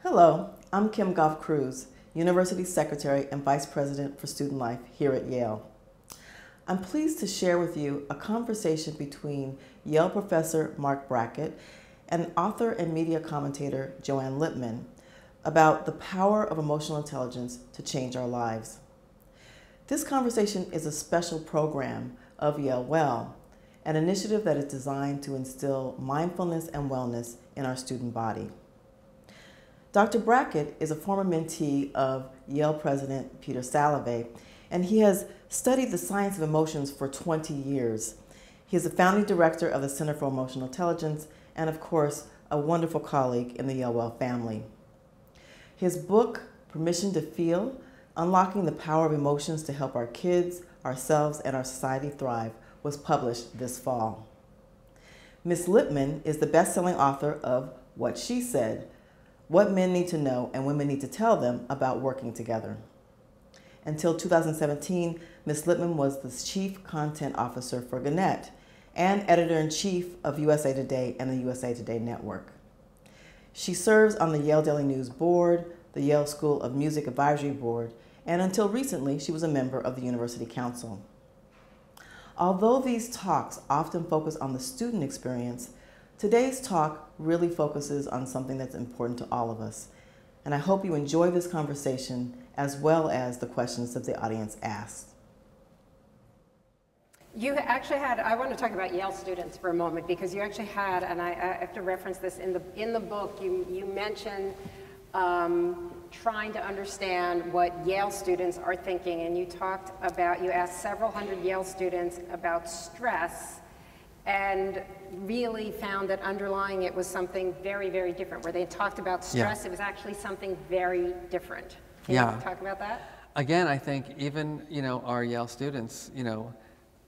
Hello, I'm Kim Goff-Crews, University Secretary and Vice President for Student Life here at Yale. I'm pleased to share with you a conversation between Yale professor Marc Brackett and author and media commentator Joanne Lipman about the power of emotional intelligence to change our lives. This conversation is a special program of Yale Well, an initiative that is designed to instill mindfulness and wellness in our student body. Dr. Brackett is a former mentee of Yale President Peter Salovey, and he has studied the science of emotions for 20 years. He is the founding director of the Center for Emotional Intelligence and, of course, a wonderful colleague in the Yale Well family. His book, Permission to Feel, Unlocking the Power of Emotions to Help Our Kids, Ourselves, and Our Society Thrive, was published this fall. Ms. Lipman is the best-selling author of What She Said, What Men Need to Know and Women Need to Tell Them About Working Together. Until 2017, Ms. Lipman was the Chief Content Officer for Gannett and Editor-in-Chief of USA Today and the USA Today Network. She serves on the Yale Daily News Board, the Yale School of Music Advisory Board, and until recently, she was a member of the University Council. Although these talks often focus on the student experience, today's talk really focuses on something that's important to all of us. And I hope you enjoy this conversation as well as the questions that the audience asked. You actually had, I want to talk about Yale students for a moment, because you actually had, and I have to reference this in the book, you mentioned trying to understand what Yale students are thinking, and you asked several hundred Yale students about stress, and really found that underlying it was something very, very different. Where they talked about stress, It was actually something very different. Can you talk about that? Again, I think even, our Yale students,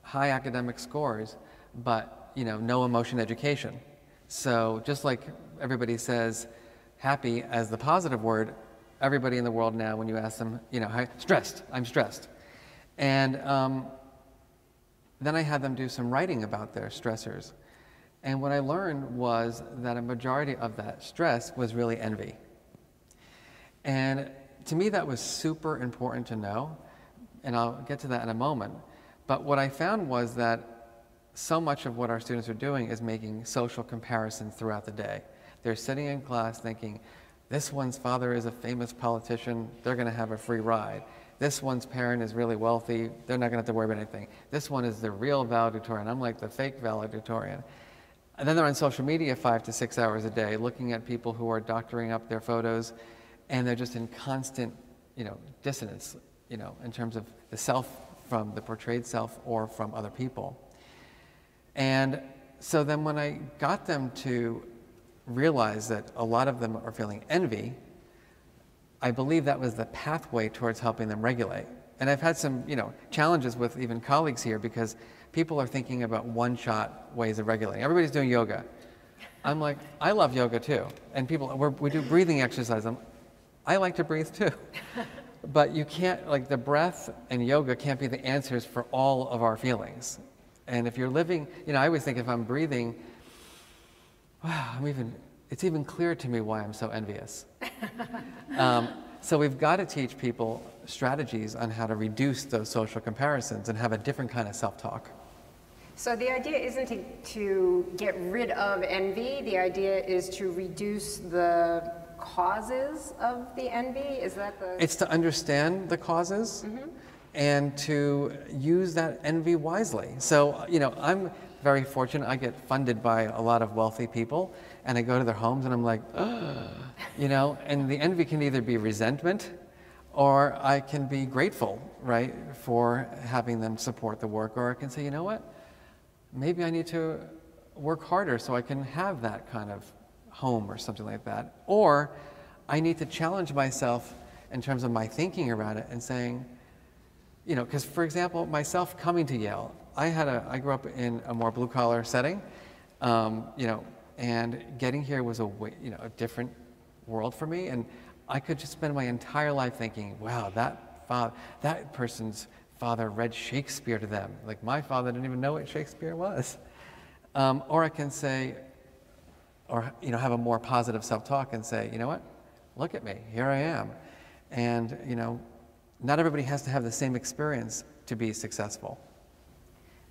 high academic scores, but, no emotion education. So just like everybody says happy as the positive word, everybody in the world now, when you ask them, stressed, I'm stressed. And then I had them do some writing about their stressors. And what I learned was that a majority of that stress was really envy. And to me, that was super important to know, and I'll get to that in a moment. But what I found was that so much of what our students are doing is making social comparisons throughout the day. They're sitting in class thinking, this one's father is a famous politician, they're going to have a free ride. This one's parent is really wealthy, they're not going to have to worry about anything. This one is the real valedictorian, I'm like the fake valedictorian. And then they're on social media 5 to 6 hours a day, looking at people who are doctoring up their photos, and they're just in constant, dissonance, in terms of the self from the portrayed self or from other people. And so then when I got them to realize that a lot of them are feeling envy, I believe that was the pathway towards helping them regulate. And I've had some, challenges with even colleagues here, because people are thinking about one-shot ways of regulating. Everybody's doing yoga. I'm like, I love yoga too. And we do breathing exercise. I like to breathe too. But you can't, like, the breath and yoga can't be the answers for all of our feelings. And if you're living, I always think if I'm breathing, wow, it's even clearer to me why I'm so envious. So we've got to teach people strategies on how to reduce those social comparisons and have a different kind of self-talk. So the idea isn't to get rid of envy, the idea is to reduce the causes of the envy? Is that the... It's to understand the causes and to use that envy wisely. So, I'm very fortunate. I get funded by a lot of wealthy people, and I go to their homes and I'm like, and the envy can either be resentment or I can be grateful, right, for having them support the work, or I can say, you know what, maybe I need to work harder so I can have that kind of home or something like that. Or I need to challenge myself in terms of my thinking around it and saying, because for example, myself coming to Yale, I grew up in a more blue-collar setting, and getting here was a different world for me, and I could just spend my entire life thinking, wow, that person's father read Shakespeare to them. Like, my father didn't even know what Shakespeare was. Or I can say, or have a more positive self-talk and say, you know what, look at me, here I am. And, you know, not everybody has to have the same experience to be successful.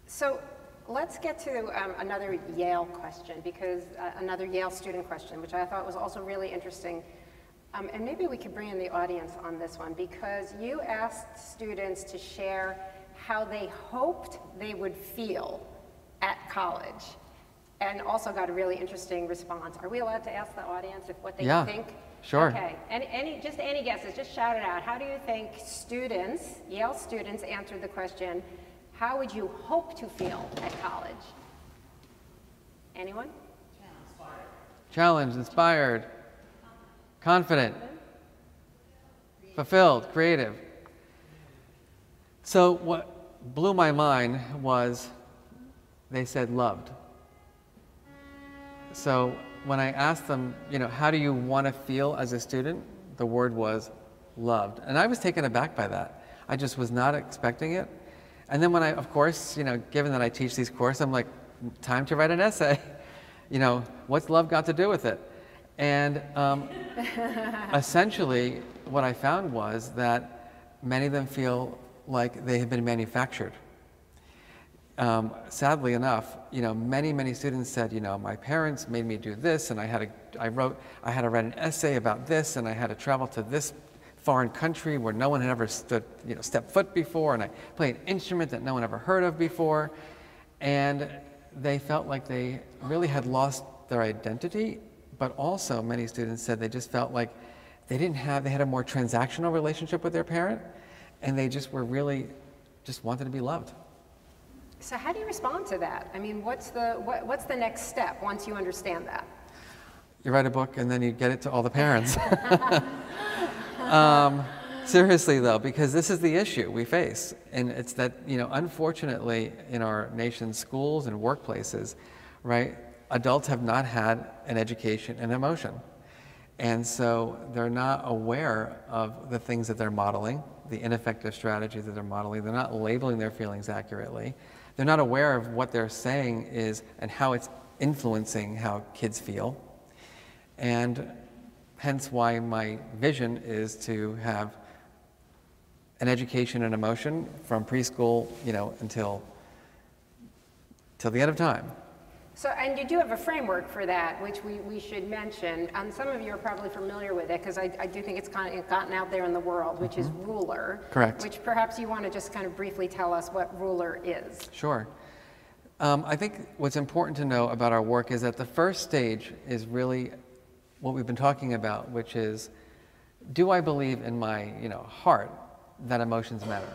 So let's get to another Yale question, because another Yale student question, which I thought was also really interesting. And maybe we could bring in the audience on this one, because you asked students to share how they hoped they would feel at college, and also got a really interesting response. Are we allowed to ask the audience if what they think? Sure. Okay, and just any guesses, just shout it out. How do you think students, Yale students, answered the question, how would you hope to feel at college? Anyone? Challenged, inspired, confident, fulfilled, creative. So what blew my mind was they said loved. So when I asked them, you know, how do you want to feel as a student? The word was loved. And I was taken aback by that. I just was not expecting it. And then when I, of course, you know, given that I teach these courses, I'm like, time to write an essay. You know, what's love got to do with it? And essentially, what I found was that many of them feel like they have been manufactured. Sadly enough, you know, many students said, you know, my parents made me do this, and I had to write an essay about this, and I had to travel to this foreign country where no one had ever stepped foot before, and I played an instrument that no one ever heard of before, and they felt like they really had lost their identity. But also, many students said they just felt like they had a more transactional relationship with their parent, and they just were really just wanted to be loved. So how do you respond to that? I mean, what's the next step once you understand that? You write a book and then you get it to all the parents. Seriously though, because this is the issue we face, and it's that, you know, unfortunately in our nation's schools and workplaces, right, adults have not had an education in emotion. And so they're not aware of the things that they're modeling, the ineffective strategies that they're modeling. They're not labeling their feelings accurately. They're not aware of what they're saying is and how it's influencing how kids feel. And hence why my vision is to have an education in emotion from preschool, you know, until the end of time. So, and you do have a framework for that, which we should mention. Some of you are probably familiar with it, because I do think it's kind of gotten out there in the world, which is Ruler. Correct. Which perhaps you want to just kind of briefly tell us what Ruler is. Sure. I think what's important to know about our work is that the first stage is really what we've been talking about, which is, do I believe in my, you know, heart that emotions matter?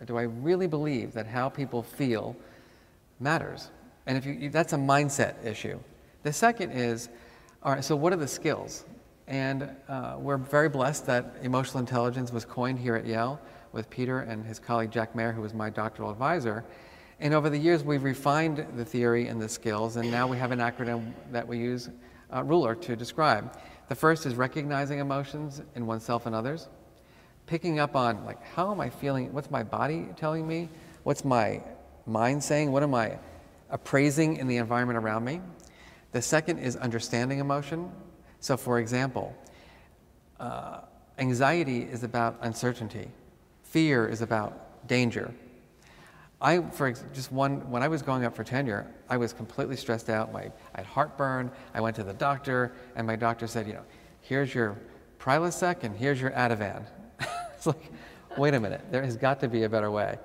Or do I really believe that how people feel matters? And if that's a mindset issue. The second is, all right, so what are the skills? And we're very blessed that emotional intelligence was coined here at Yale with Peter and his colleague Jack Mayer, who was my doctoral advisor. And over the years, we've refined the theory and the skills, and now we have an acronym that we use, Ruler, to describe. The first is recognizing emotions in oneself and others, picking up on, like, how am I feeling? What's my body telling me? What's my mind saying? What am I appraising in the environment around me? The second is understanding emotion. So for example, anxiety is about uncertainty. Fear is about danger. When I was going up for tenure, I was completely stressed out. I had heartburn. I went to the doctor, and my doctor said, you know, here's your Prilosec and here's your Ativan. It's like, wait a minute, there has got to be a better way.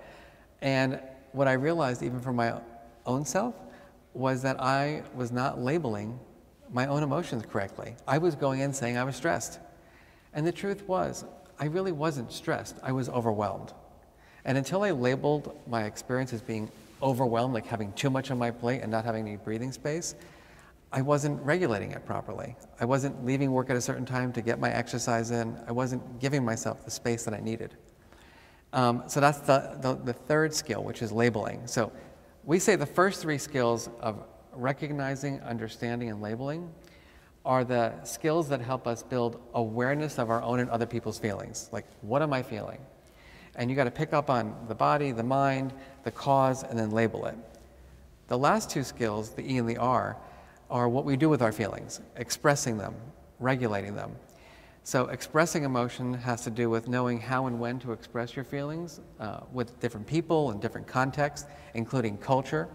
And what I realized, even for my own self, was that I was not labeling my own emotions correctly. I was going in saying I was stressed. And the truth was, I really wasn't stressed. I was overwhelmed. And until I labeled my experience as being overwhelmed, like having too much on my plate and not having any breathing space, I wasn't regulating it properly. I wasn't leaving work at a certain time to get my exercise in. I wasn't giving myself the space that I needed. So that's the third skill, which is labeling. So we say the first three skills of recognizing, understanding, and labeling are the skills that help us build awareness of our own and other people's feelings. Like, what am I feeling? And you got to pick up on the body, the mind, the cause, and then label it. The last two skills, the E and the R, are what we do with our feelings, expressing them, regulating them. So expressing emotion has to do with knowing how and when to express your feelings with different people and different contexts, including culture.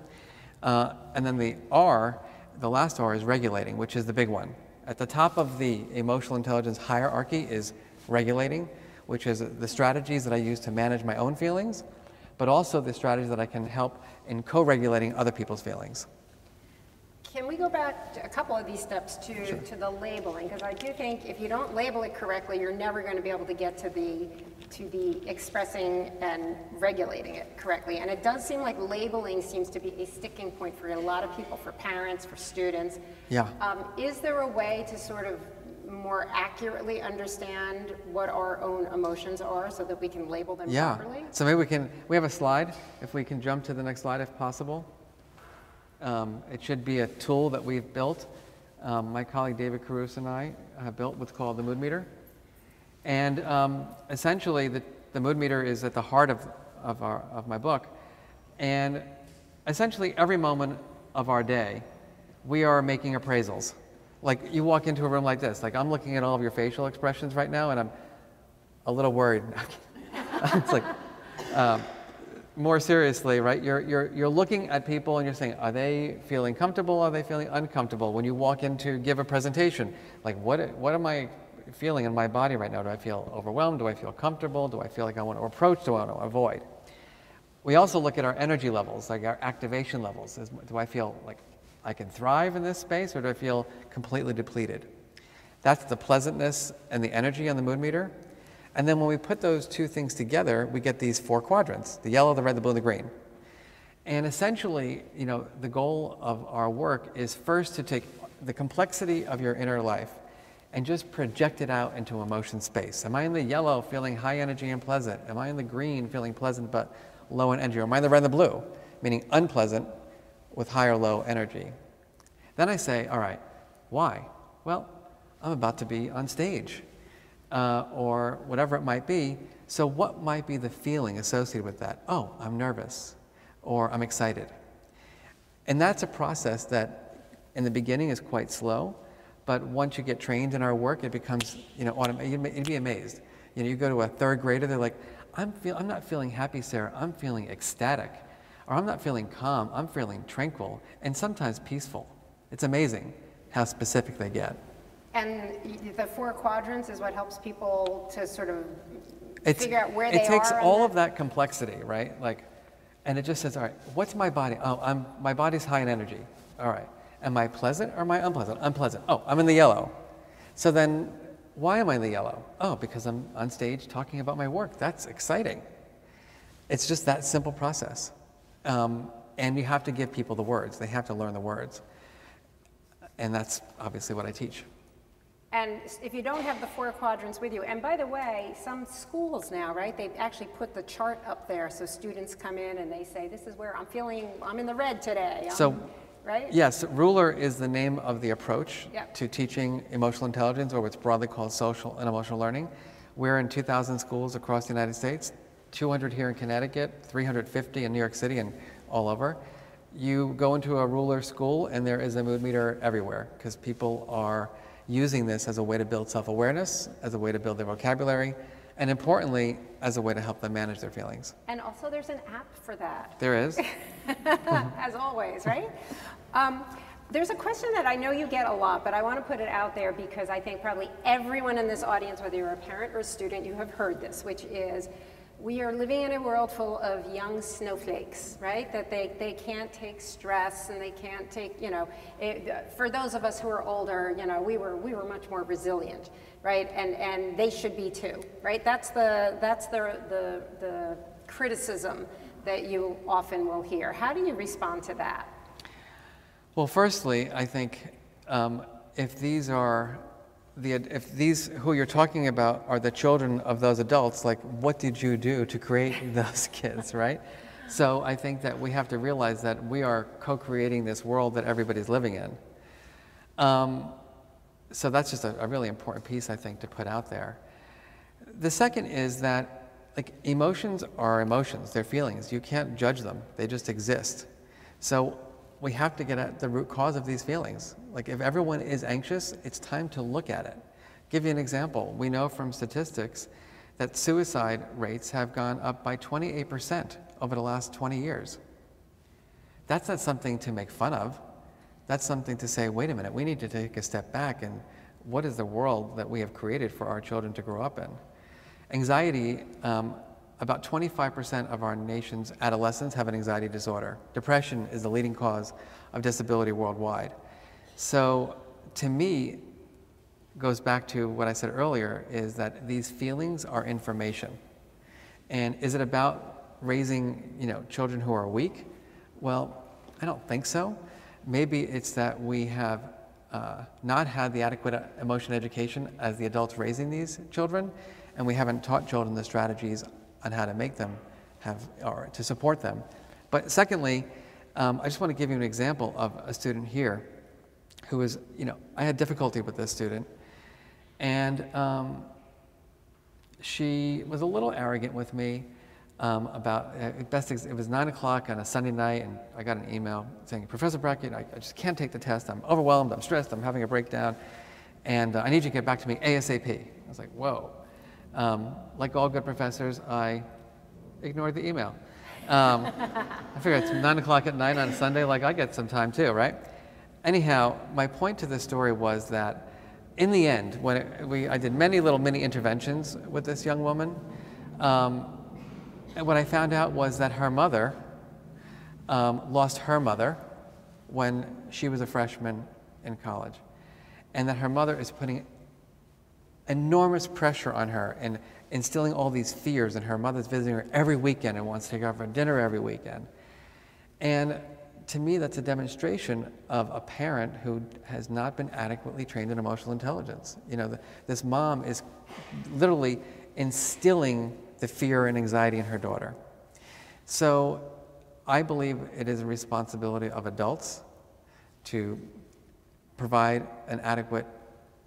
And then the last R is regulating, which is the big one. At the top of the emotional intelligence hierarchy is regulating, which is the strategies that I use to manage my own feelings, but also the strategies that I can help in co-regulating other people's feelings. Can we go back to a couple of these steps to the labeling? Because I do think if you don't label it correctly, you're never going to be able to get to the expressing and regulating it correctly. And it does seem like labeling seems to be a sticking point for a lot of people, for parents, for students. Yeah. Is there a way to sort of more accurately understand what our own emotions are so that we can label them properly? So maybe we have a slide, if we can jump to the next slide if possible. It should be a tool that we've built. My colleague David Caruso and I have built what's called the mood meter. And essentially the mood meter is at the heart of my book. And essentially every moment of our day, we are making appraisals. Like you walk into a room like this, like I'm looking at all of your facial expressions right now and I'm a little worried. It's like, more seriously, right? You're looking at people and you're saying, are they feeling comfortable? Are they feeling uncomfortable? When you walk in to give a presentation, like what am I feeling in my body right now? Do I feel overwhelmed? Do I feel comfortable? Do I feel like I want to approach? Do I want to avoid? We also look at our energy levels, like our activation levels. Do I feel like I can thrive in this space or do I feel completely depleted? That's the pleasantness and the energy on the mood meter. And then when we put those two things together, we get these 4 quadrants, the yellow, the red, the blue, and the green. And essentially, the goal of our work is first to take the complexity of your inner life and just project it out into emotion space. Am I in the yellow feeling high energy and pleasant? Am I in the green feeling pleasant but low in energy? Or am I in the red and the blue, meaning unpleasant with high or low energy? Then I say, all right, why? Well, I'm about to be on stage. Or whatever it might be. So what might be the feeling associated with that? Oh, I'm nervous, or I'm excited. And that's a process that in the beginning is quite slow, but once you get trained in our work, it becomes, automatic. You'd be amazed. You go to a 3rd grader, they're like, I'm not feeling happy, Sarah, I'm feeling ecstatic. Or I'm not feeling calm, I'm feeling tranquil, and sometimes peaceful. It's amazing how specific they get. And the 4 quadrants is what helps people to sort of figure out where they are. It takes all of that complexity, right? And it just says, all right, what's my body? Oh, my body's high in energy. All right. Am I pleasant or am I unpleasant? Unpleasant. Oh, I'm in the yellow. So then, why am I in the yellow? Oh, because I'm on stage talking about my work. That's exciting. It's just that simple process. And you have to give people the words. They have to learn the words. And that's obviously what I teach. And if you don't have the 4 quadrants with you, and by the way, some schools now, right, they've actually put the chart up there so students come in and they say, this is where I'm in the red today. Right? Yes, Ruler is the name of the approach Yep. to teaching emotional intelligence, or what's broadly called social and emotional learning. We're in 2,000 schools across the United States, 200 here in Connecticut, 350 in New York City and all over. You go into a Ruler school and there is a mood meter everywhere because people are using this as a way to build self-awareness, as a way to build their vocabulary, and importantly, as a way to help them manage their feelings. And also there's an app for that. There is. As always, right? There's a question that I know you get a lot, but I want to put it out there because I think probably everyone in this audience, whether you're a parent or a student, you have heard this, which is, we are living in a world full of young snowflakes, right? That they can't take stress and they can't take, for those of us who are older, we were much more resilient, right? And they should be too, right? That's the criticism that you often will hear. How do you respond to that? Well, firstly, I think if these who you're talking about are the children of those adults, like what did you do to create those kids, right? So I think that we have to realize that we are co-creating this world that everybody's living in. So that's just a really important piece, I think, to put out there. The second is that emotions are emotions, they're feelings. You can't judge them, they just exist. So we have to get at the root cause of these feelings. Like if everyone is anxious, it's time to look at it, Give you an example. We know from statistics that suicide rates have gone up by 28% over the last 20 years. That's not something to make fun of. That's something to say, wait a minute, we need to take a step back and what is the world that we have created for our children to grow up in? Anxiety, about 25% of our nation's adolescents have an anxiety disorder. Depression is the leading cause of disability worldwide. So to me, goes back to what I said earlier, is that these feelings are information. And is it about raising, children who are weak? Well, I don't think so. Maybe it's that we have not had the adequate emotion education as the adults raising these children, and we haven't taught children the strategies on how to make them have, or to support them. But secondly, I just want to give you an example of a student here who is, I had difficulty with this student, and she was a little arrogant with me about, it was 9 o'clock on a Sunday night, and I got an email saying, Professor Brackett, I just can't take the test. I'm overwhelmed, I'm stressed, I'm having a breakdown, and I need you to get back to me ASAP. I was like, whoa. Like all good professors, I ignored the email. I figured it's 9 o'clock at night on a Sunday, like I get some time too, right? Anyhow, my point to this story was that in the end, when I did many little mini interventions with this young woman, and what I found out was that her mother lost her mother when she was a freshman in college, and that her mother is putting enormous pressure on her and instilling all these fears, and her mother's visiting her every weekend and wants to take her out for dinner every weekend. And to me, that's a demonstration of a parent who has not been adequately trained in emotional intelligence. This mom is literally instilling the fear and anxiety in her daughter. So I believe it is a responsibility of adults to provide an adequate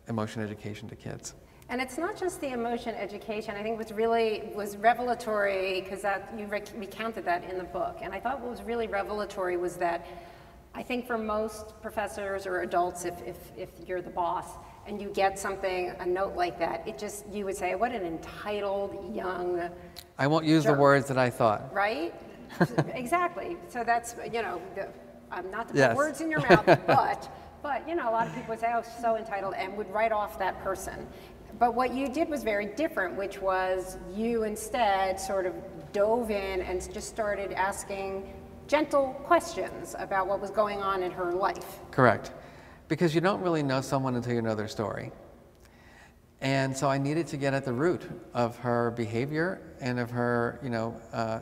emotion education to kids. And it's not just the emotion education. I think what's really was revelatory, because you recounted that in the book, and I thought what was really revelatory was that I think for most professors or adults, if you're the boss and you get something, a note like that, you would say, what an entitled young I won't use jerk. The words that I thought. Right? Exactly. So that's, not to put Yes. words in your mouth, but a lot of people would say, oh, so entitled, and would write off that person. But what you did was very different, which was you instead sort of dove in and just started asking gentle questions about what was going on in her life. Correct. Because you don't really know someone until you know their story. And so I needed to get at the root of her behavior and of her,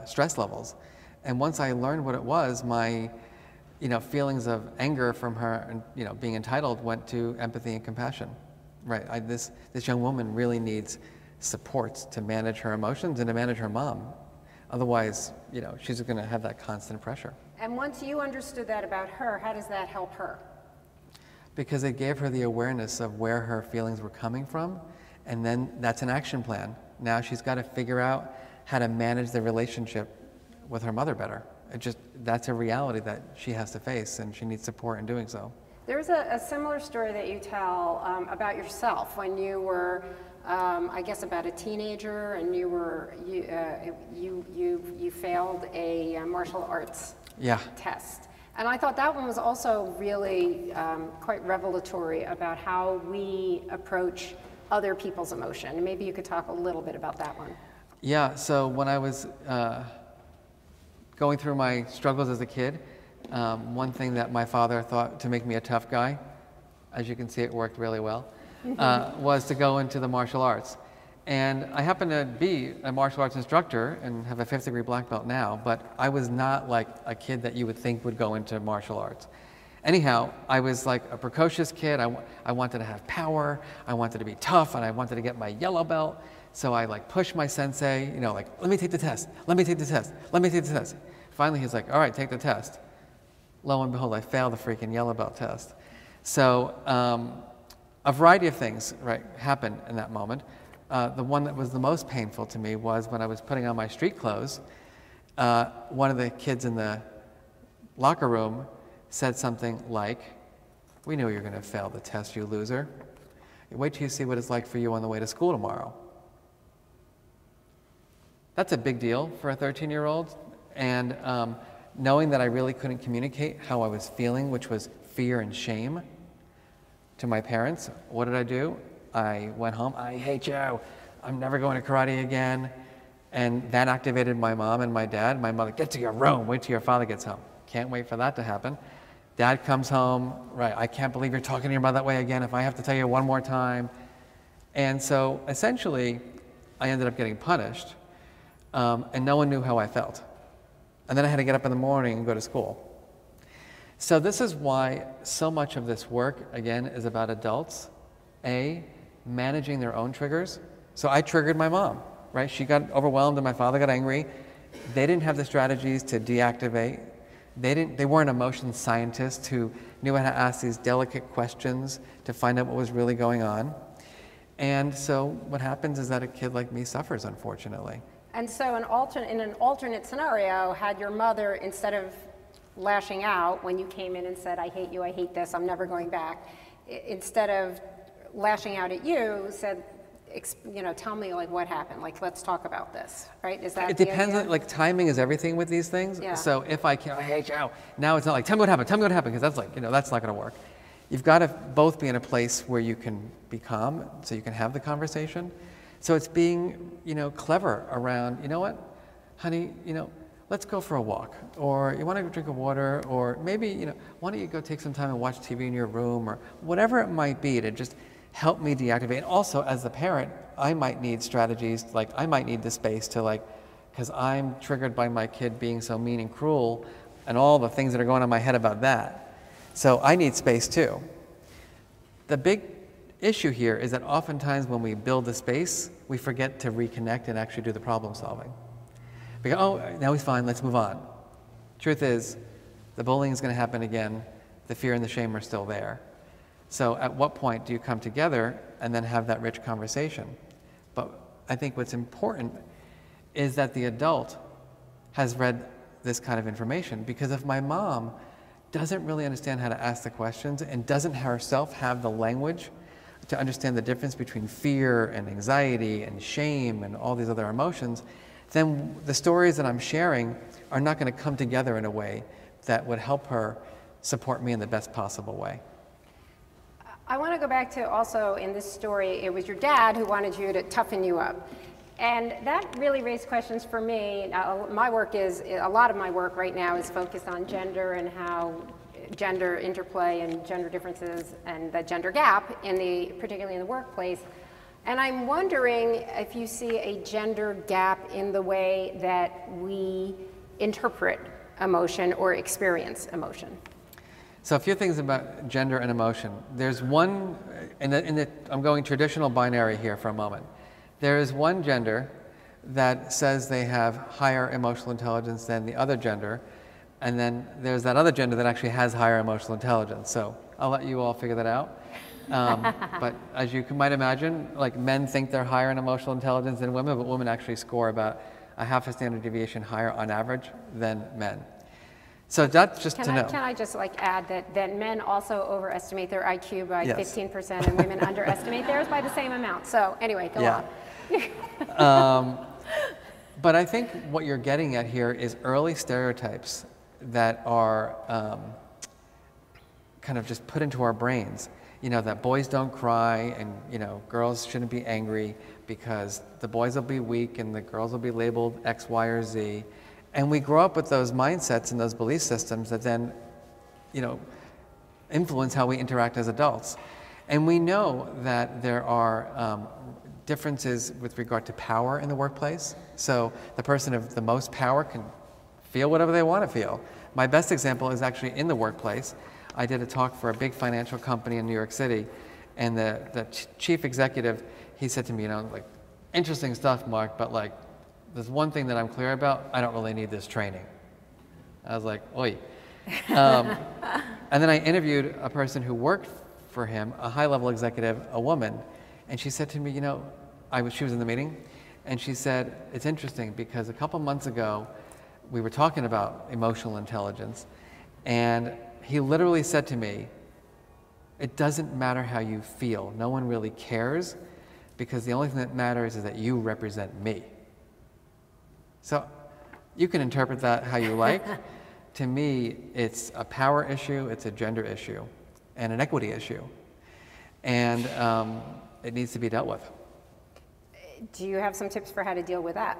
stress levels. And once I learned what it was, my, feelings of anger from her, and, being entitled went to empathy and compassion. Right, this young woman really needs supports to manage her emotions and to manage her mom. Otherwise, she's going to have that constant pressure. And once you understood that about her, how does that help her? Because it gave her the awareness of where her feelings were coming from, and then that's an action plan. Now she's got to figure out how to manage the relationship with her mother better. That's a reality that she has to face, and she needs support in doing so. There's a similar story that you tell about yourself when you were, I guess, about a teenager, and you failed a martial arts test. And I thought that one was also really quite revelatory about how we approach other people's emotion. And maybe you could talk a little bit about that one. Yeah. So when I was going through my struggles as a kid. One thing that my father thought to make me a tough guy, as you can see it worked really well, was to go into the martial arts. And I happen to be a martial arts instructor and have a 5th degree black belt now, but I was not like a kid that you would think would go into martial arts. Anyhow, I was like a precocious kid. I wanted to have power, I wanted to be tough, and I wanted to get my yellow belt. So I pushed my sensei, let me take the test, let me take the test, let me take the test. Finally, he's like, all right, take the test. Lo and behold, I failed the freaking yellow belt test. So a variety of things happened in that moment. The one that was the most painful to me was when I was putting on my street clothes, one of the kids in the locker room said something like, "We knew you were going to fail the test, you loser. Wait till you see what it's like for you on the way to school tomorrow. That's a big deal for a 13-year-old. And knowing that I really couldn't communicate how I was feeling, which was fear and shame, to my parents, what did I do? I went home, I hate you, I'm never going to karate again. And that activated my mom and my dad. My mother, get to your room, wait till your father gets home. Can't wait for that to happen. Dad comes home, right, I can't believe you're talking to your mother that way again, if I have to tell you one more time. And so essentially, I ended up getting punished, and no one knew how I felt. And then I had to get up in the morning and go to school. So this is why so much of this work, again, is about adults, managing their own triggers. So I triggered my mom, right? She got overwhelmed and my father got angry. They didn't have the strategies to deactivate. They weren't emotion scientists who knew how to ask these delicate questions to find out what was really going on. And so what happens is that a kid like me suffers, unfortunately. And so in an alternate scenario, had your mother, instead of lashing out when you came in and said, I hate you, I hate this, I'm never going back, instead of lashing out at you, said, tell me like what happened, like let's talk about this, right? Is that it depends on, like, timing is everything with these things. Yeah. So if I hate you, now it's not like, tell me what happened, because that's like, that's not gonna work. You've got to both be in a place where you can be calm, so you can have the conversation. So it's being, clever around, you know what, honey, let's go for a walk, or you want to go drink a water, or maybe, why don't you go take some time and watch TV in your room, or whatever it might be to just help me deactivate. And also, as the parent, I might need strategies, like I might need the space to because I'm triggered by my kid being so mean and cruel, and all the things that are going on in my head about that. So I need space too. The big issue here is that oftentimes when we build the space, we forget to reconnect and actually do the problem solving. We go, oh, now he's fine, let's move on. Truth is, the bullying is going to happen again. The fear and the shame are still there. So at what point do you come together and then have that rich conversation? But I think what's important is that the adult has read this kind of information, because if my mom doesn't really understand how to ask the questions and doesn't herself have the language to understand the difference between fear and anxiety and shame and all these other emotions, then the stories that I'm sharing are not going to come together in a way that would help her support me in the best possible way. I want to go back to also in this story, it was your dad who wanted you to toughen you up. And that really raised questions for me. A lot of my work right now is focused on gender and how gender interplay and gender differences and the gender gap, particularly in the workplace. And I'm wondering if you see a gender gap in the way that we interpret emotion or experience emotion. So a few things about gender and emotion. There's one, I'm going traditional binary here for a moment. There is one gender that says they have higher emotional intelligence than the other gender, and then there's that other gender that actually has higher emotional intelligence. So I'll let you all figure that out. But as you might imagine, like, men think they're higher in emotional intelligence than women, but women actually score about a half a standard deviation higher on average than men. So that's just to know. Can I just add that men also overestimate their IQ by Yes. 15% and women underestimate theirs by the same amount. So anyway, go on. But I think what you're getting at here is early stereotypes that are kind of just put into our brains. That boys don't cry and, girls shouldn't be angry because the boys will be weak and the girls will be labeled X, Y, or Z. And we grow up with those mindsets and those belief systems that then, influence how we interact as adults. And we know that there are differences with regard to power in the workplace. So the person of the most power can feel whatever they want to feel. My best example is actually in the workplace. I did a talk for a big financial company in New York City, and the chief executive, he said to me, interesting stuff, Mark, but there's one thing that I'm clear about, I don't really need this training. I was like, oi. And then I interviewed a person who worked for him, a high-level executive, a woman, and she said to me, she was in the meeting, and she said, it's interesting because a couple months ago, we were talking about emotional intelligence, and he literally said to me, it doesn't matter how you feel. No one really cares, because the only thing that matters is that you represent me. So you can interpret that how you like. To me, it's a power issue, it's a gender issue, and an equity issue. And it needs to be dealt with. Do you have some tips for how to deal with that?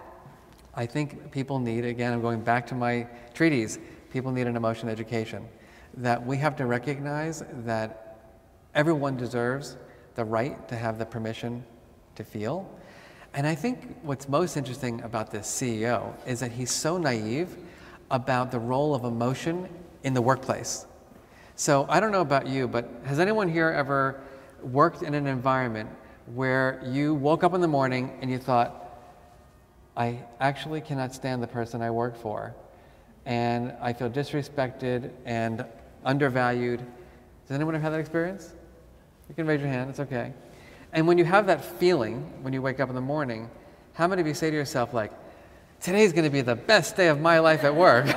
I think people need, again, I'm going back to my treatise, people need an emotion education. That we have to recognize that everyone deserves the right to have the permission to feel. And I think what's most interesting about this CEO is that he's so naive about the role of emotion in the workplace. So I don't know about you, but has anyone here ever worked in an environment where you woke up in the morning and you thought, I actually cannot stand the person I work for, and I feel disrespected and undervalued? Does anyone have had that experience? You can raise your hand, it's okay. And when you have that feeling, when you wake up in the morning, how many of you say to yourself, like, today's gonna be the best day of my life at work?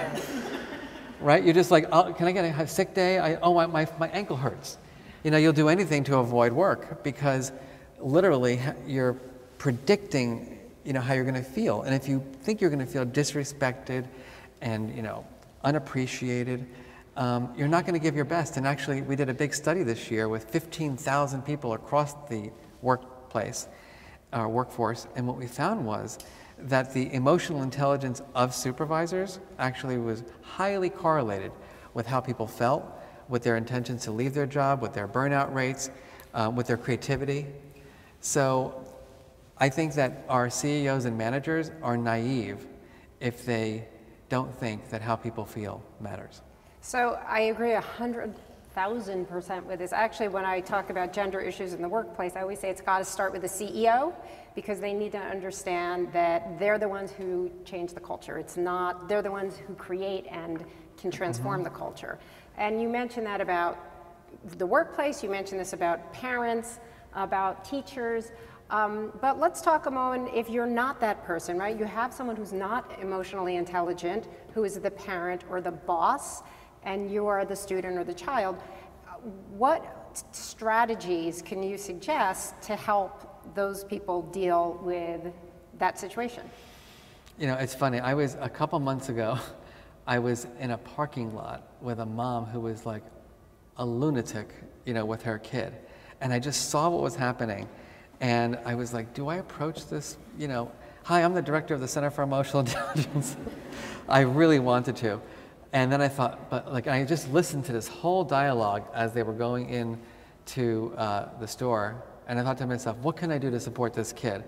Right? You're just like, oh, can I get a sick day? My ankle hurts. You know, you'll do anything to avoid work, because literally you're predicting, you know, how you're going to feel. And if you think you're going to feel disrespected and, you know, unappreciated, you're not going to give your best. And actually, we did a big study this year with 15,000 people across the workplace, workforce, and what we found was that the emotional intelligence of supervisors actually was highly correlated with how people felt, with their intentions to leave their job, with their burnout rates, with their creativity. So I think that our CEOs and managers are naive if they don't think that how people feel matters. So I agree 100,000% with this. Actually, when I talk about gender issues in the workplace, I always say it's got to start with the CEO, because they need to understand that they're the ones who change the culture. It's not, they're the ones who create and can transform the culture. And you mentioned that about the workplace, you mentioned this about parents, about teachers. But let's talk a moment, if you're not that person, right? You have someone who's not emotionally intelligent, who is the parent or the boss, and you are the student or the child. What strategies can you suggest to help those people deal with that situation? You know, it's funny. A couple months ago, I was in a parking lot with a mom who was like a lunatic, you know, with her kid. And I just saw what was happening. And I was like, do I approach this, you know, hi, I'm the director of the Center for Emotional Intelligence. I really wanted to. And then I thought, but like, I just listened to this whole dialogue as they were going in to the store. And I thought to myself, what can I do to support this kid?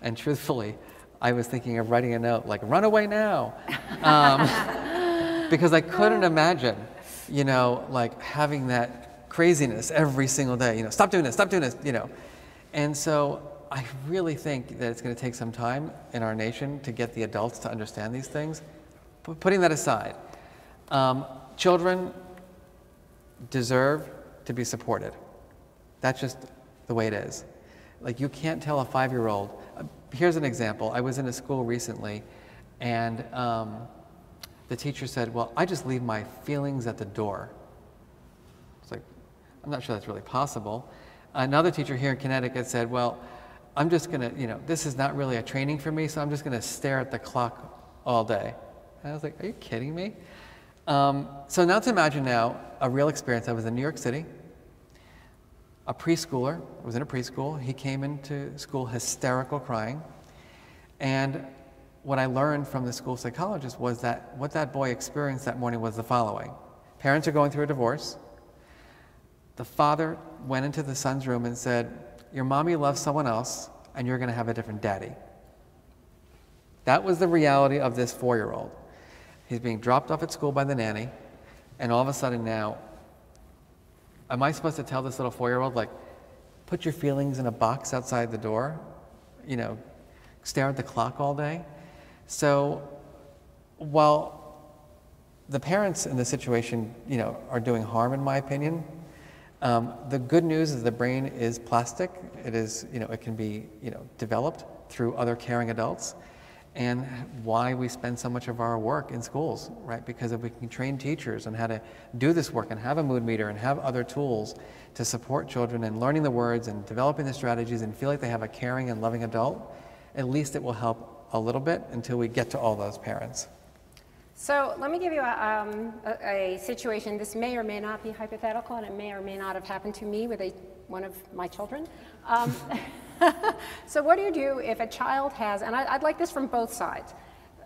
And truthfully, I was thinking of writing a note like, run away now. Because I couldn't imagine, you know, like having that craziness every single day, you know, stop doing this, you know. And so I really think that it's going to take some time in our nation to get the adults to understand these things. Putting that aside, children deserve to be supported. That's just the way it is. Like, you can't tell a 5-year-old. Here's an example. I was in a school recently, and the teacher said, well, I just leave my feelings at the door. It's like, I'm not sure that's really possible. Another teacher here in Connecticut said, well, I'm just going to, you know, this is not really a training for me, so I'm just going to stare at the clock all day. And I was like, are you kidding me? So now to imagine now a real experience. I was in New York City. A preschooler, I was in a preschool. He came into school hysterical, crying. And what I learned from the school psychologist was that what that boy experienced that morning was the following. Parents are going through a divorce. The father went into the son's room and said, your mommy loves someone else, and you're going to have a different daddy. That was the reality of this 4-year-old. He's being dropped off at school by the nanny, and all of a sudden now, am I supposed to tell this little 4-year-old, like, put your feelings in a box outside the door, you know, stare at the clock all day? So while the parents in this situation, you know, are doing harm, in my opinion, the good news is the brain is plastic. It is, you know, it can be, you know, developed through other caring adults. and why we spend so much of our work in schools, right? Because if we can train teachers on how to do this work and have a mood meter and have other tools to support children in learning the words and developing the strategies and feel like they have a caring and loving adult, at least it will help a little bit until we get to all those parents. So let me give you a situation. This may or may not be hypothetical, and it may or may not have happened to me with one of my children. So what do you do if a child has, and I'd like this from both sides,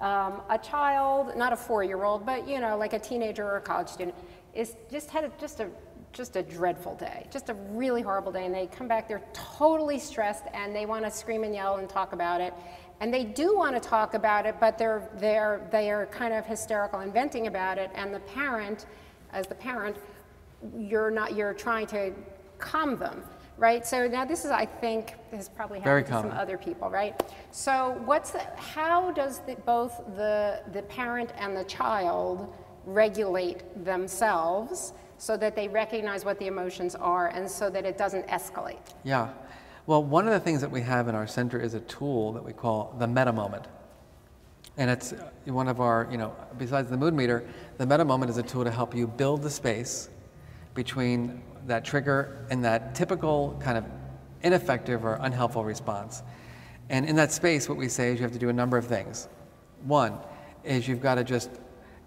a child, not a 4-year-old, but you know, like a teenager or a college student, is had just a dreadful day, just a really horrible day, and they come back, they're totally stressed, and they want to scream and yell and talk about it. And they do want to talk about it, but they're kind of hysterical and venting about it. And the parent, as the parent, you're trying to calm them, right? So now this is, I think, has probably happened to some other people, right? So how does both the parent and the child regulate themselves so that they recognize what the emotions are and so that it doesn't escalate? Yeah. Well, one of the things that we have in our center is a tool that we call the meta moment. And it's one of our, besides the mood meter, the meta moment is a tool to help you build the space between that trigger and that typical kind of ineffective or unhelpful response. And in that space, what we say is you have to do a number of things. One is you've got to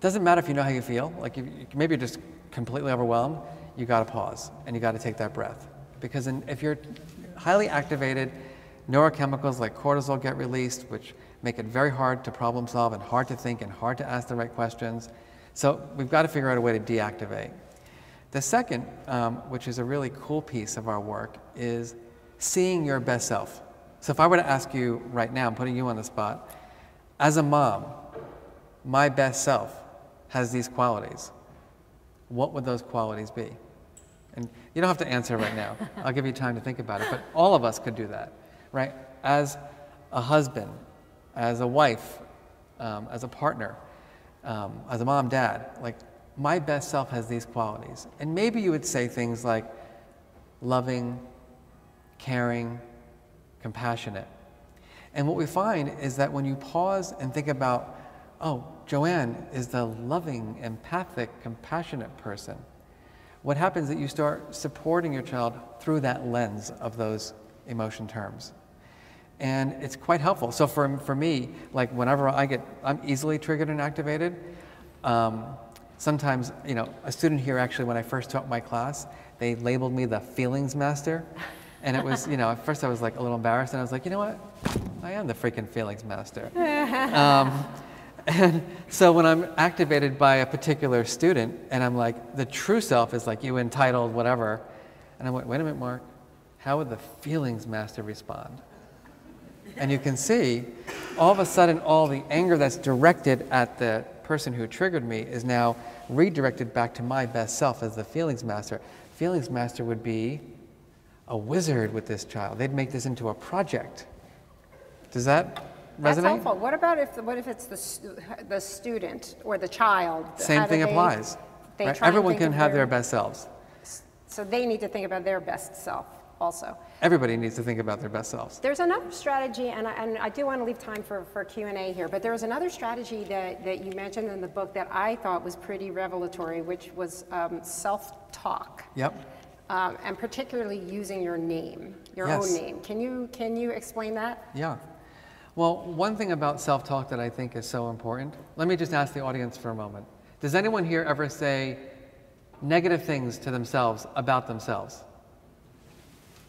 doesn't matter if you know how you feel, like maybe you're just completely overwhelmed, you got to pause and you got to take that breath. Because if you're highly activated, neurochemicals like cortisol get released, which make it very hard to problem solve and hard to think and hard to ask the right questions. So we've got to figure out a way to deactivate. The second, which is a really cool piece of our work, is seeing your best self. So if I were to ask you right now, I'm putting you on the spot, as a mom, my best self has these qualities. What would those qualities be? And you don't have to answer right now. I'll give you time to think about it. But all of us could do that, right? As a husband, as a wife, as a partner, as a mom, dad, like my best self has these qualities. And maybe you would say things like loving, caring, compassionate. And what we find is that when you pause and think about, oh, Joanne is the loving, empathic, compassionate person, what happens is that you start supporting your child through that lens of those emotion terms. And it's quite helpful. So for me, like whenever I'm easily triggered and activated, sometimes, a student here actually, when I first taught my class, they labeled me the feelings master. And it was, at first I was like a little embarrassed, and I was like, you know what? I am the freaking feelings master. And so when I'm activated by a particular student, and I'm like, the true self is like you entitled whatever, and I'm like, wait a minute, Mark, how would the feelings master respond? And you can see, all of a sudden, all the anger that's directed at the person who triggered me is now redirected back to my best self as the feelings master. Feelings master would be a wizard with this child. They'd make this into a project. Does that resonate? That's helpful. What if it's the student or the child? Same thing applies. Right? Everyone can have their best selves. So they need to think about their best self also. Everybody needs to think about their best selves. There's another strategy, and I do want to leave time for Q&A here, but there was another strategy that you mentioned in the book that I thought was pretty revelatory, which was self-talk. Yep. And particularly using your name, your own name. Can you explain that? Yeah. Well, one thing about self-talk that I think is so important, let me just ask the audience for a moment. Does anyone here ever say negative things to themselves about themselves?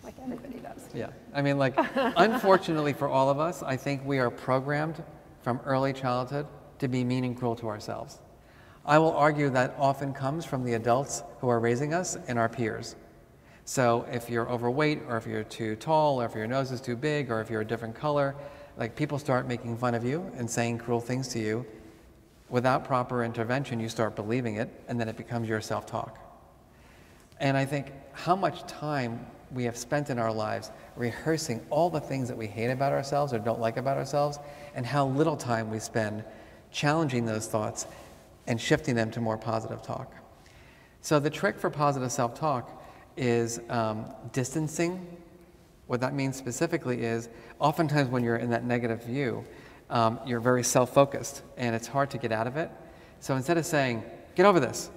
Like everybody does. Yeah. I mean, like, unfortunately for all of us, I think we are programmed from early childhood to be mean and cruel to ourselves. I will argue that often comes from the adults who are raising us and our peers. So if you're overweight, or if you're too tall, or if your nose is too big, or if you're a different color, like, people start making fun of you and saying cruel things to you. Without proper intervention, you start believing it, and then it becomes your self-talk. And I think how much time we have spent in our lives rehearsing all the things that we hate about ourselves or don't like about ourselves, and how little time we spend challenging those thoughts and shifting them to more positive talk. So the trick for positive self-talk is distancing. What that means specifically is, oftentimes when you're in that negative view, you're very self-focused, and it's hard to get out of it. So instead of saying, get over this,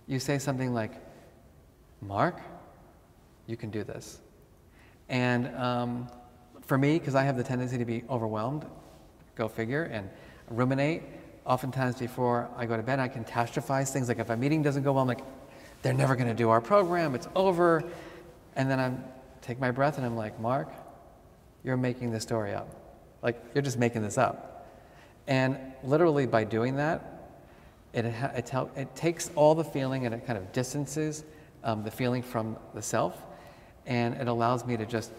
you say something like, Mark, you can do this. And for me, because I have the tendency to be overwhelmed, go figure, and ruminate, oftentimes before I go to bed, I catastrophize things. Like if a meeting doesn't go well, I'm like, they're never going to do our program, it's over. And then I take my breath and I'm like, Mark, you're making this story up. Like, you're just making this up. And literally by doing that, it takes all the feeling and it kind of distances the feeling from the self, and it allows me to just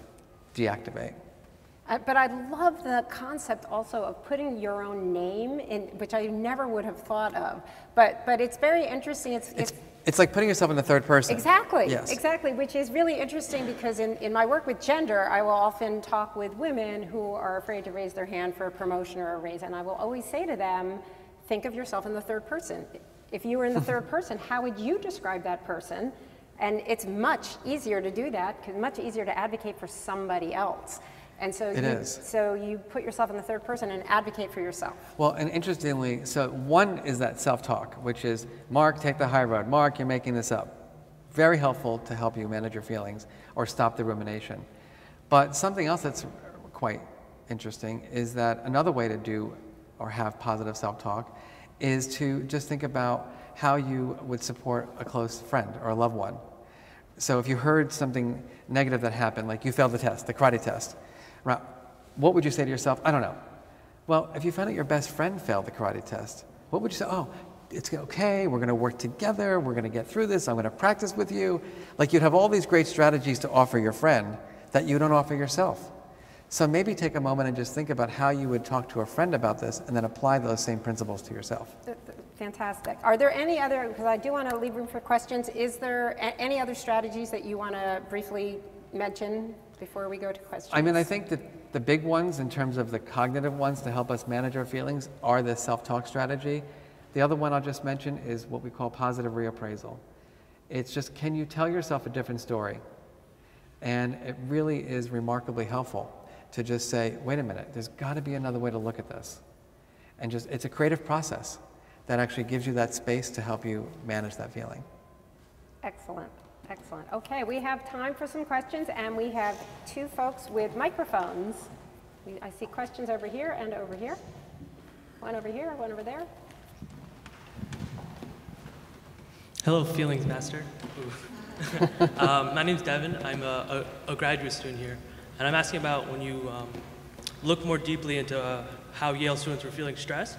deactivate. But I love the concept also of putting your own name in, which I never would have thought of. But it's very interesting. It's like putting yourself in the third person. Exactly, yes. Exactly, which is really interesting because in my work with gender, I will often talk with women who are afraid to raise their hand for a promotion or a raise, and I will always say to them, think of yourself in the third person. If you were in the third person, how would you describe that person? And it's much easier to do that, because much easier to advocate for somebody else. And so so you put yourself in the third person and advocate for yourself. Well, and interestingly, so one is that self-talk, which is, Mark, take the high road. Mark, you're making this up. Very helpful to help you manage your feelings or stop the rumination. But something else that's quite interesting is that another way to do or have positive self-talk is to just think about how you would support a close friend or a loved one. So if you heard something negative that happened, like you failed the test, the karate test, right, what would you say to yourself? I don't know. Well, if you found out your best friend failed the karate test, what would you say? Oh, it's okay, we're going to work together, we're going to get through this, I'm going to practice with you. Like, you'd have all these great strategies to offer your friend that you don't offer yourself. So maybe take a moment and just think about how you would talk to a friend about this and then apply those same principles to yourself. Fantastic. Are there any other, because I do want to leave room for questions, is there any other strategies that you want to briefly mention before we go to questions? I mean, I think that the big ones in terms of the cognitive ones to help us manage our feelings are the self-talk strategy. The other one I'll just mention is what we call positive reappraisal. It's just, can you tell yourself a different story? And it really is remarkably helpful to just say, wait a minute, there's got to be another way to look at this. And just, it's a creative process that actually gives you that space to help you manage that feeling. Excellent, excellent. Okay, we have time for some questions, and we have two folks with microphones. I see questions over here and over here. One over here, one over there. Hello, Feelings Master. My name's Devin. I'm a graduate student here. And I'm asking about when you look more deeply into how Yale students were feeling stressed.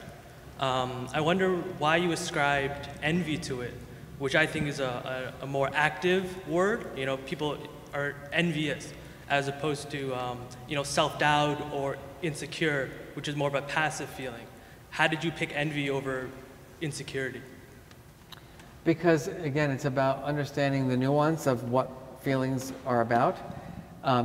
I wonder why you ascribed envy to it, which I think is a more active word. You know, people are envious as opposed to you know, self-doubt or insecure, which is more of a passive feeling. How did you pick envy over insecurity? Because, again, it's about understanding the nuance of what feelings are about.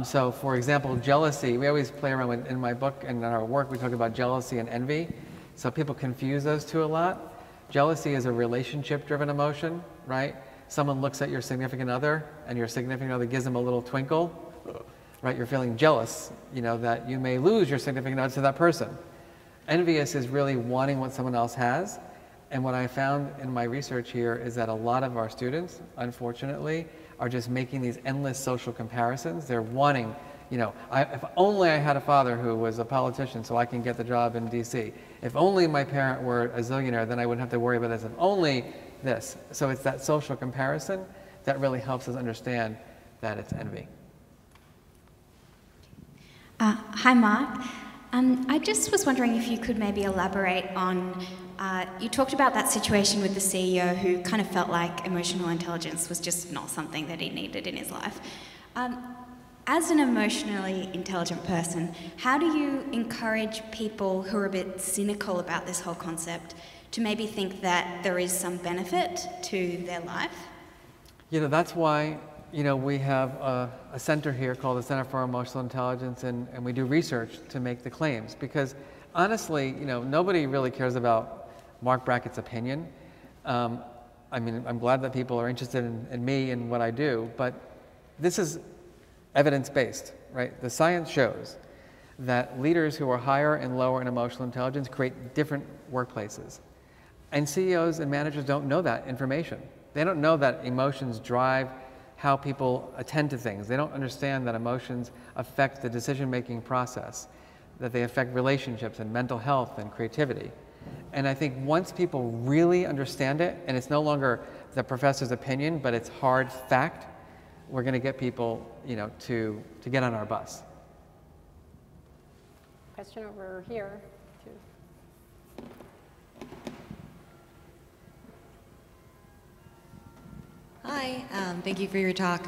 So, for example, jealousy, we always play around with, in my book and in our work, we talk about jealousy and envy. So people confuse those two a lot. Jealousy is a relationship-driven emotion, right? Someone looks at your significant other, and your significant other gives them a little twinkle, right? You're feeling jealous, you know, that you may lose your significant other to that person. Envious is really wanting what someone else has. And what I found in my research here is that a lot of our students, unfortunately, are just making these endless social comparisons. They're wanting, you know, if only I had a father who was a politician so I can get the job in DC. If only my parent were a zillionaire, then I wouldn't have to worry about this. If only this. So it's that social comparison that really helps us understand that it's envy. Hi, Mark. I just was wondering if you could maybe elaborate on, you talked about that situation with the CEO who kind of felt like emotional intelligence was just not something that he needed in his life. As an emotionally intelligent person, how do you encourage people who are a bit cynical about this whole concept to maybe think that there is some benefit to their life? You know, that's why, you know, we have a center here called the Center for Emotional Intelligence, and we do research to make the claims. Because honestly, you know, nobody really cares about Marc Brackett's opinion. I mean, I'm glad that people are interested in me and what I do, but this is evidence-based, right? The science shows that leaders who are higher and lower in emotional intelligence create different workplaces. And CEOs and managers don't know that information. They don't know that emotions drive how people attend to things. They don't understand that emotions affect the decision-making process, that they affect relationships and mental health and creativity. And I think once people really understand it, and it's no longer the professor's opinion, but it's hard fact, we're going to get people, to get on our bus. Question over here. Hi, thank you for your talk.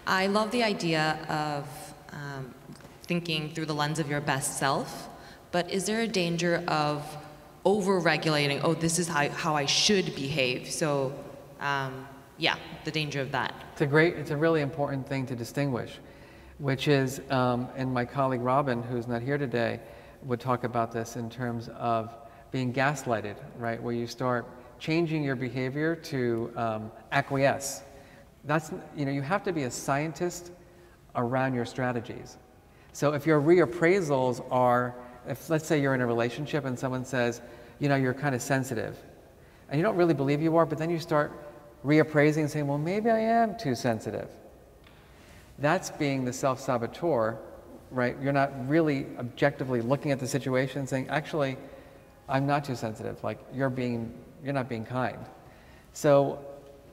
I love the idea of thinking through the lens of your best self, but is there a danger of over-regulating, oh, this is how I should behave? So, yeah, the danger of that. It's a really important thing to distinguish, which is, and my colleague Robin, who's not here today, would talk about this in terms of being gaslighted, right? Where you start changing your behavior to acquiesce. That's, you have to be a scientist around your strategies. So if your reappraisals are, if let's say you're in a relationship and someone says, you're kind of sensitive, and you don't really believe you are, but then you start reappraising and saying, well, maybe I am too sensitive. That's being the self-saboteur, right? You're not really objectively looking at the situation and saying, actually, I'm not too sensitive. Like, you're not being kind. So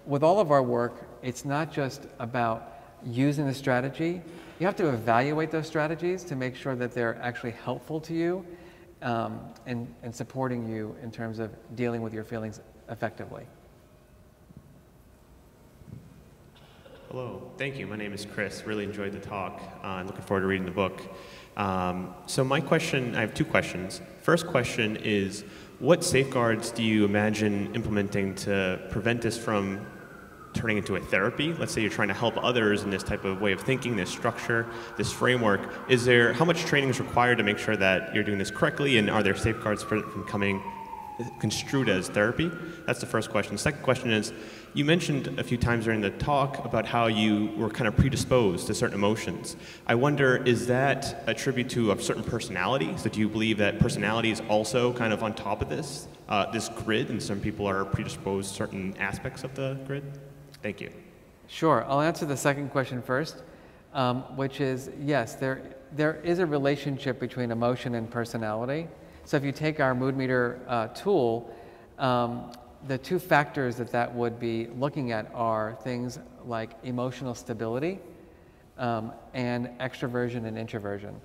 with all of our work, it's not just about using the strategy. You have to evaluate those strategies to make sure that they're actually helpful to you and supporting you in terms of dealing with your feelings effectively. Hello, thank you. My name is Chris. Really enjoyed the talk. I'm looking forward to reading the book. So my question, I have two questions. First question is, what safeguards do you imagine implementing to prevent this from turning into a therapy? Let's say you're trying to help others in this type of way of thinking, this structure, this framework. How much training is required to make sure that you're doing this correctly, and are there safeguards for it from coming construed as therapy? That's the first question. The second question is, you mentioned a few times during the talk about how you were kind of predisposed to certain emotions. I wonder, is that a tribute to a certain personality? So do you believe that personality is also kind of on top of this grid, and some people are predisposed to certain aspects of the grid? Thank you. Sure. I'll answer the second question first, which is, yes, there is a relationship between emotion and personality. So if you take our mood meter tool, the two factors that would be looking at are things like emotional stability and extroversion and introversion.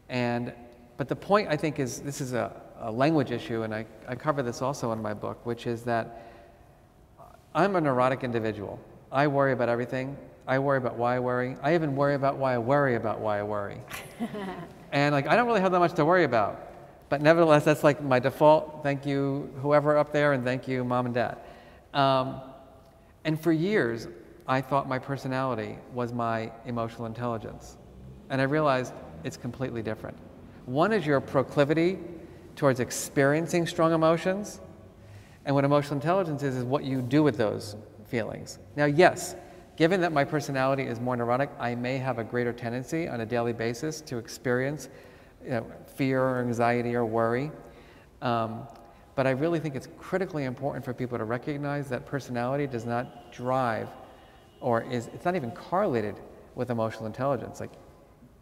But the point, I think, is this is a language issue, and I cover this also in my book, which is that I'm a neurotic individual. I worry about everything. I worry about why I worry. I even worry about why I worry about why I worry. And I don't really have that much to worry about. But nevertheless, that's like my default. Thank you, whoever up there, and thank you, Mom and Dad. And for years, I thought my personality was my emotional intelligence. And I realized it's completely different. One is your proclivity towards experiencing strong emotions. And what emotional intelligence is what you do with those feelings. Now, yes, given that my personality is more neurotic, I may have a greater tendency on a daily basis to experience fear or anxiety or worry. But I really think it's critically important for people to recognize that personality does not drive it's not even correlated with emotional intelligence.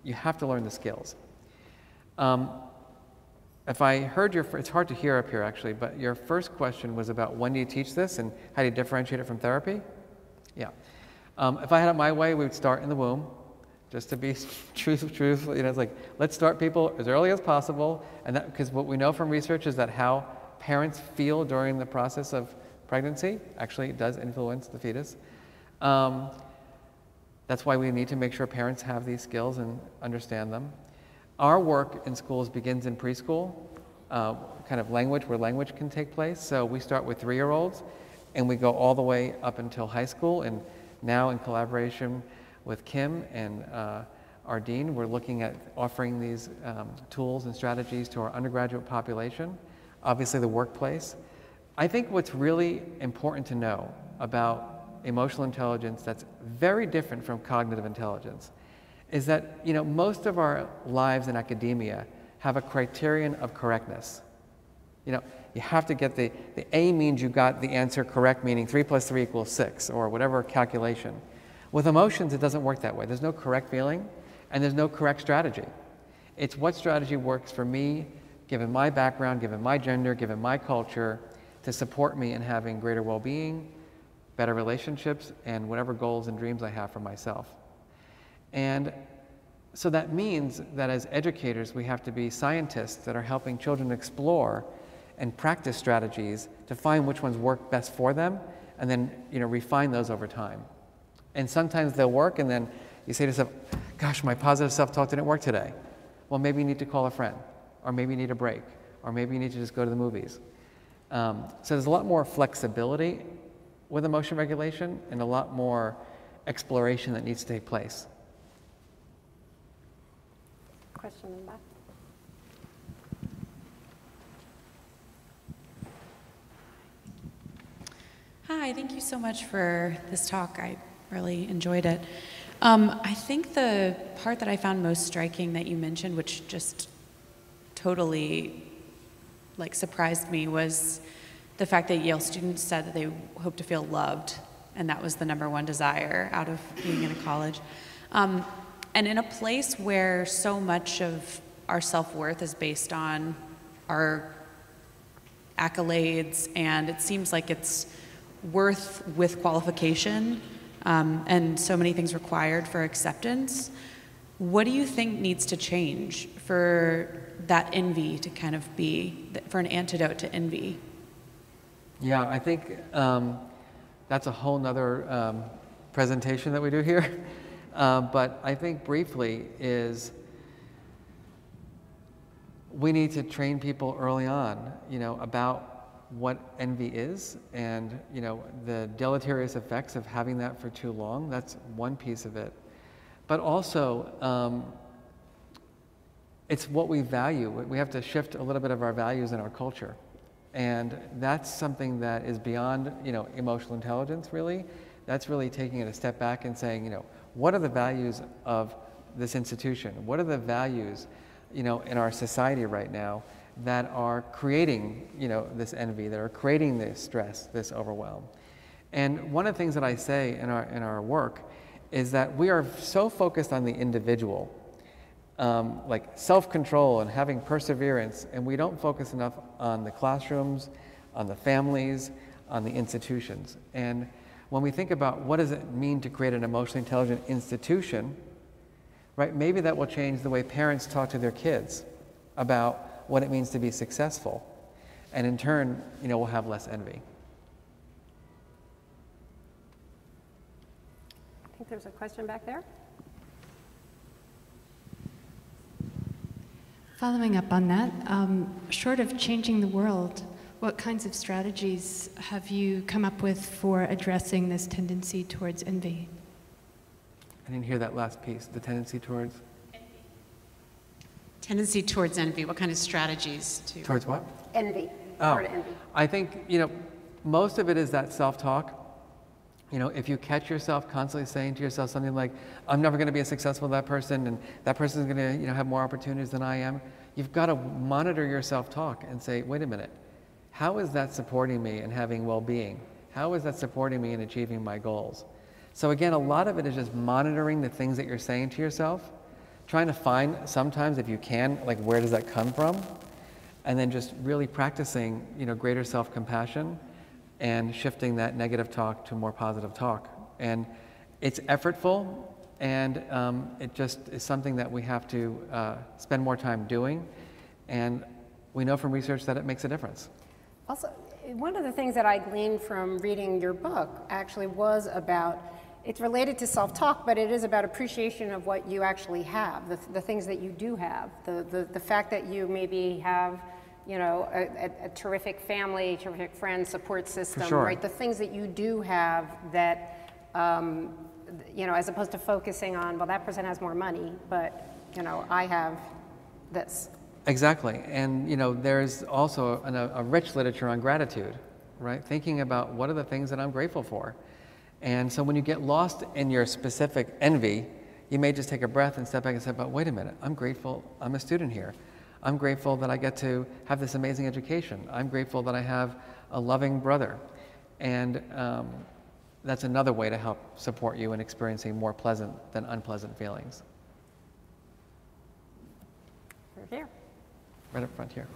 You have to learn the skills. If I heard it's hard to hear up here actually, but your first question was about when do you teach this and how do you differentiate it from therapy? Yeah. If I had it my way, we would start in the womb. Just to be truthful, it's like, let's start people as early as possible, and because what we know from research is that how parents feel during the process of pregnancy actually does influence the fetus. That's why we need to make sure parents have these skills and understand them. Our work in schools begins in preschool, kind of where language can take place. So we start with 3-year-olds, and we go all the way up until high school, and now in collaboration with Kim and our dean, we're looking at offering these tools and strategies to our undergraduate population, obviously the workplace. I think what's really important to know about emotional intelligence that's very different from cognitive intelligence is that, you know, most of our lives in academia have a criterion of correctness. You know, you have to get the A means you got the answer correct, meaning 3 + 3 = 6, or whatever calculation. With emotions, it doesn't work that way. There's no correct feeling, and there's no correct strategy. It's what strategy works for me, given my background, given my gender, given my culture, to support me in having greater well-being, better relationships, and whatever goals and dreams I have for myself. And so that means that as educators, we have to be scientists that are helping children explore and practice strategies to find which ones work best for them, and then, you know, refine those over time. And sometimes they'll work, and then you say to yourself, gosh, my positive self-talk didn't work today. Well, maybe you need to call a friend, or maybe you need a break, or maybe you need to just go to the movies. So there's a lot more flexibility with emotion regulation, and a lot more exploration that needs to take place. Question in the back. Hi, thank you so much for this talk. I really enjoyed it. I think the part that I found most striking that you mentioned, which just totally surprised me, was the fact that Yale students said that they hope to feel loved, and that was the #1 desire out of being in a college. And in a place where so much of our self-worth is based on our accolades, and it seems like it's worth with qualification, and so many things required for acceptance, what do you think needs to change for that envy to kind of be, for an antidote to envy? Yeah, I think that's a whole nother presentation that we do here. But I think briefly is we need to train people early on, you know, about what envy is, and, you know, the deleterious effects of having that for too long. That's one piece of it. But also, it's what we value. We have to shift a little bit of our values in our culture. And that's something that is beyond, you know, emotional intelligence, really. That's really taking it a step back and saying, you know, what are the values of this institution? What are the values, you know, in our society right now that are creating, you know, this envy, that are creating this stress, this overwhelm? And one of the things that I say in our work is that we are so focused on the individual, like self-control and having perseverance, and we don't focus enough on the classrooms, on the families, on the institutions. And when we think about what does it mean to create an emotionally intelligent institution, right, maybe that will change the way parents talk to their kids about what it means to be successful. And in turn, you know, we'll have less envy. I think there's a question back there. Following up on that, short of changing the world, what kinds of strategies have you come up with for addressing this tendency towards envy? I didn't hear that last piece, the tendency towards? Tendency towards envy. What kind of strategies to? Towards what? Envy. Oh, Toward envy. I think, you know, most of it is that self-talk. You know, if you catch yourself constantly saying to yourself something like, I'm never going to be as successful as that person, and that person's going to, you know, have more opportunities than I am, you've got to monitor your self-talk and say, wait a minute, how is that supporting me in having well-being? How is that supporting me in achieving my goals? So again, a lot of it is just monitoring the things that you're saying to yourself, trying to find sometimes, if you can, like, where does that come from? And then just really practicing, you know, greater self-compassion and shifting that negative talk to more positive talk. And it's effortful, and it just is something that we have to spend more time doing. And we know from research that it makes a difference. Also, one of the things that I gleaned from reading your book actually was about, it's related to self-talk, but it is about appreciation of what you actually have, the things that you do have, the fact that you maybe have, you know, a terrific family, terrific friend support system, For sure. right? The things that you do have that, you know, as opposed to focusing on, well, that person has more money, but, you know, I have this. Exactly. And, you know, there's also a rich literature on gratitude, right? Thinking about what are the things that I'm grateful for. And so when you get lost in your specific envy, you may just take a breath and step back and say, but wait a minute, I'm grateful I'm a student here. I'm grateful that I get to have this amazing education. I'm grateful that I have a loving brother. And that's another way to help support you in experiencing more pleasant than unpleasant feelings. Right here. Right up front here.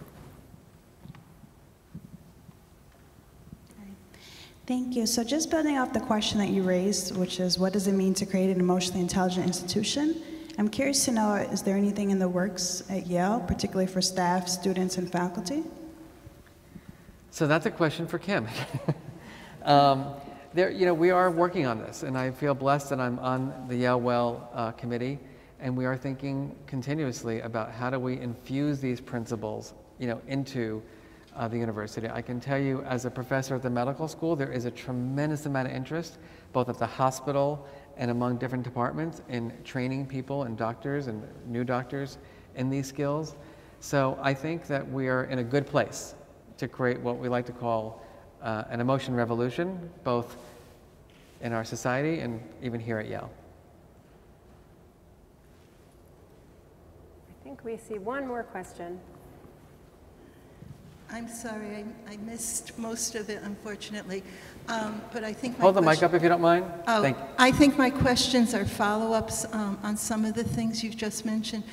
Thank you. So just building off the question that you raised, which is what does it mean to create an emotionally intelligent institution? I'm curious to know, is there anything in the works at Yale, particularly for staff, students, and faculty? So that's a question for Kim. We are working on this, and I feel blessed that I'm on the Yale Well committee, and we are thinking continuously about how do we infuse these principles, into the university. I can tell you, as a professor at the medical school, there is a tremendous amount of interest, both at the hospital and among different departments, in training people and doctors and new doctors in these skills. So I think that we are in a good place to create what we like to call an emotion revolution, both in our society and even here at Yale. I think we see one more question. I'm sorry, I missed most of it, unfortunately. But I think Hold the mic up if you don't mind. Oh, Thank you. I think my questions are follow-ups on some of the things you've just mentioned.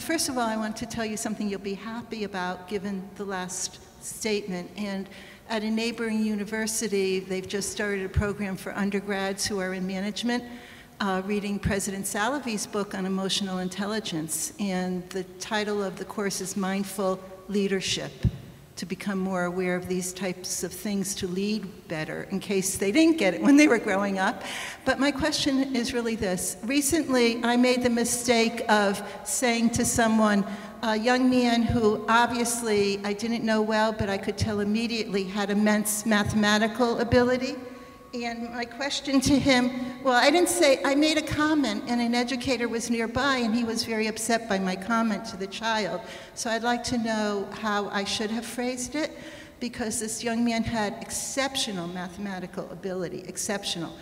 First of all, I want to tell you something you'll be happy about, given the last statement. And at a neighboring university, they've just started a program for undergrads who are in management, reading President Salavi's book on emotional intelligence. And the title of the course is Mindful Leadership, to become more aware of these types of things to lead better, in case they didn't get it when they were growing up. But my question is really this. Recently, I made the mistake of saying to someone, a young man who obviously I didn't know well, but I could tell immediately had immense mathematical ability. And my question to him, well, I didn't say, I made a comment and an educator was nearby and he was very upset by my comment to the child. So I'd like to know how I should have phrased it, because this young man had exceptional mathematical ability, exceptional.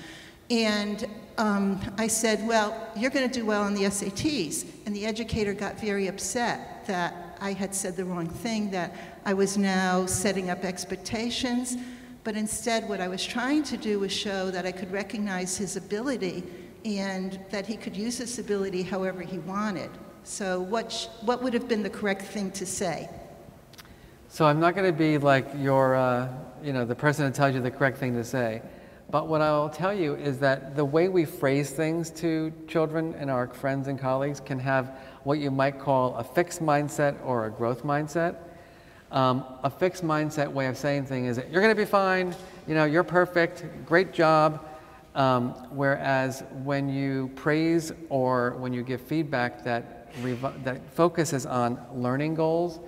And I said, well, you're going to do well on the SATs. And the educator got very upset that I had said the wrong thing, that I was now setting up expectations. But instead, what I was trying to do was show that I could recognize his ability and that he could use this ability however he wanted. So what would have been the correct thing to say? So I'm not going to be like your, the person that tells you the correct thing to say. But what I'll tell you is that the way we phrase things to children and our friends and colleagues can have what you might call a fixed mindset or a growth mindset. A fixed mindset way of saying things is that you're going to be fine, you're perfect, great job. Whereas when you praise or when you give feedback that focuses on learning goals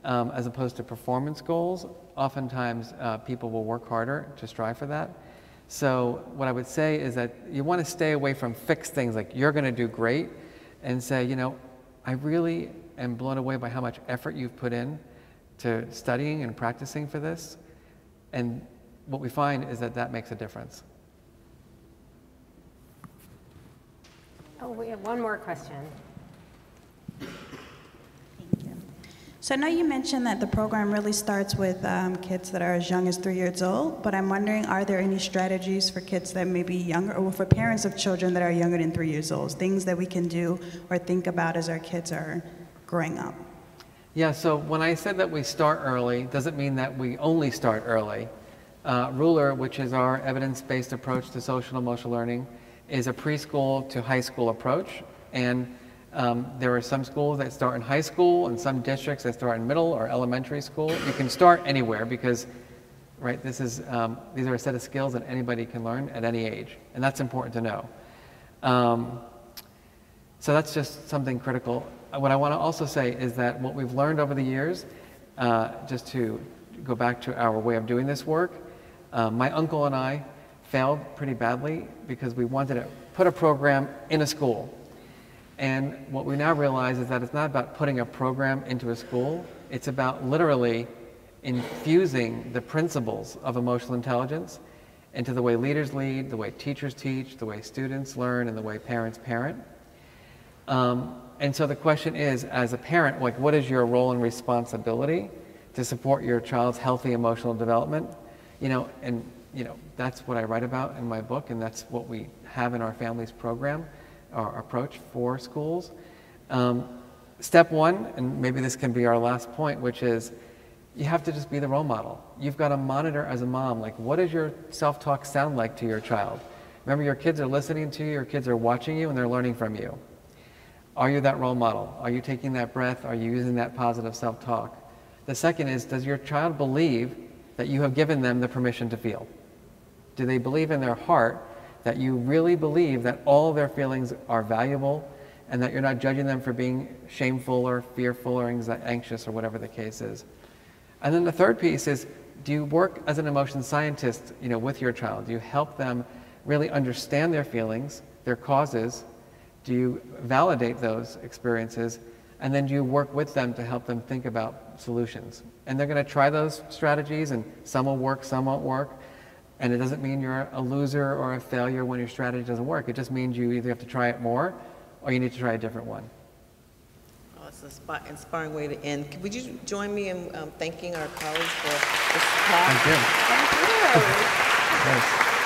as opposed to performance goals, oftentimes people will work harder to strive for that. So what I would say is that you want to stay away from fixed things like you're going to do great, and say, I really am blown away by how much effort you've put in to studying and practicing for this. And what we find is that that makes a difference. Oh, we have one more question. So I know you mentioned that the program really starts with kids that are as young as 3 years old, but I'm wondering, are there any strategies for kids that may be younger, or for parents of children that are younger than 3 years old, things that we can do or think about as our kids are growing up? Yeah, so when I said that we start early, doesn't mean that we only start early. Ruler, which is our evidence-based approach to social and emotional learning, is a preschool to high school approach. And there are some schools that start in high school and some districts that start in middle or elementary school. You can start anywhere because, right, these are a set of skills that anybody can learn at any age. And that's important to know. So that's just something critical. What I want to also say is that what we've learned over the years, just to go back to our way of doing this work, my uncle and I failed pretty badly because we wanted to put a program in a school. And what we now realize is that it's not about putting a program into a school, it's about literally infusing the principles of emotional intelligence into the way leaders lead, the way teachers teach, the way students learn, and the way parents parent. And so the question is, as a parent, like, what is your role and responsibility to support your child's healthy emotional development? And that's what I write about in my book, and that's what we have in our families program, our approach for schools. Step one, and maybe this can be our last point, which is you have to just be the role model. You've got to monitor as a mom, like, what does your self-talk sound like to your child? Remember, your kids are listening to you, your kids are watching you, and they're learning from you. Are you that role model? Are you taking that breath? Are you using that positive self-talk? The second is, does your child believe that you have given them the permission to feel? Do they believe in their heart that you really believe that all their feelings are valuable and that you're not judging them for being shameful or fearful or anxious or whatever the case is? And then the third piece is, do you work as an emotion scientist, with your child? Do you help them really understand their feelings, their causes? Do you validate those experiences? And then do you work with them to help them think about solutions? And they're going to try those strategies, and some will work, some won't work. And it doesn't mean you're a loser or a failure when your strategy doesn't work. It just means you either have to try it more or you need to try a different one. Oh, it's an inspiring way to end. Would you join me in thanking our colleagues for this talk? Thank you. Thank you. Yes.